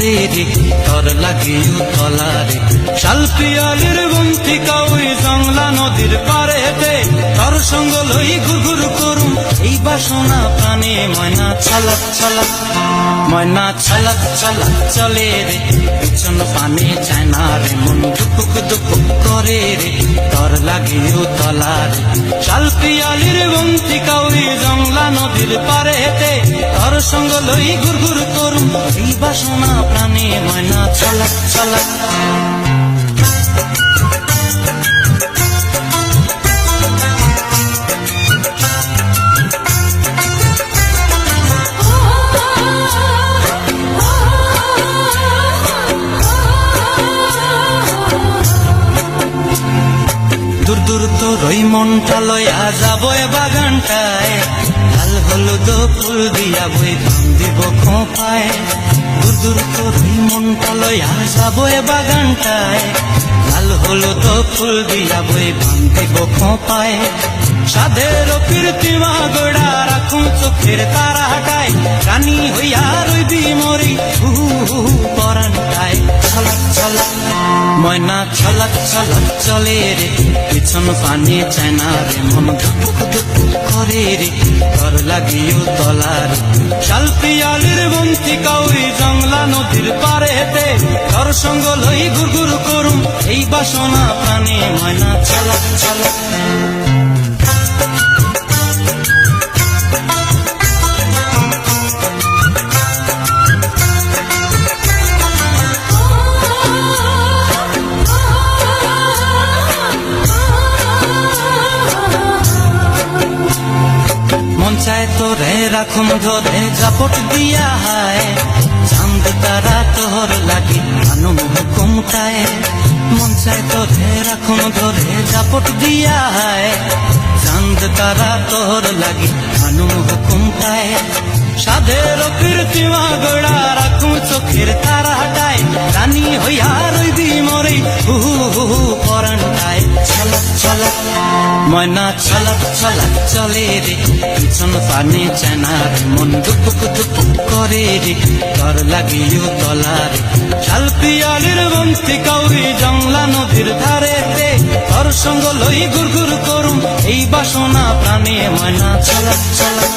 করে রে তর লাগে উতলা রে শাল পিয়ালির বন্তি কাউরি জংলা নদীর পারেতে তর সঙ্গ লই ঘুরঘুর করুম এই বাসনা প্রাণে ময়না ছলক ছলক ময়না ছলক ছলক চলে রে পিছন পানে চায় না রে মন দুপুক দুপুক করে রে তর লাগে উতলা রে শাল পিয়ালির বন্তি কাউরি জংলা নদীর পারেতে তর সঙ্গ লই ঘুরঘুর করুম এই বাসনা প্রাণে ময়না ছলক ছলক দূর দূর তো রই মনটা লয়া যাবো এ বাগানটায় লাল হলুদ ফুল দিয়া বই ধান দিব খোঁপায় দূর দূর তো রই মনটা লয়া যাবো এ বাগানটায় লাল হলুদ ফুল দিয়া বই ধান দিব খোঁপায় সাধের কীর্তিমা গোড়া রাখুন চোখের তারা হাটায় রানী হইয়া রইবি মরি হু হু পরানটায় ছলক ছলক ময়না ছলক ছলক চলে রে পিছন পানে চায় না রে মন দুপুক দুপুক করে রে তর লাগিও তলার শাল পিয়ালির বন্তি কাউরি জংলা নদীর পারেতে তর সঙ্গ লই ঘুরঘুর করুম এই বাসনা প্রাণে ময়না ছলক ছলক চায় তোরে রাখুন ধরে জাপট দিয়া হায় চাঁদ তারা তোর লাগি আনুম হুকুমটায় মন চায় তোরে রাখুন ধরে জাপট দিয়া হায় চাঁদ তারা তোর লাগি আনুম হুকুমটায় সাধের কীর্তিমা গোড়া রাখুন চোখের তারা হাটায় রানী হইয়া রইবি মরে হু হু পরানটায় ছলক ছলক ময়না ছলক ছলক চলে রে পিছন পানে চায় না রে মন দুপুক দুপুক করে রে তর লাগিও তলা রে শাল পিয়ালির বন্তি কাউরি জংলা নদীর ধারেতে তর সঙ্গ লই ঘুরঘুর করুম এই বাসনা প্রাণে ময়না ছলক ছলক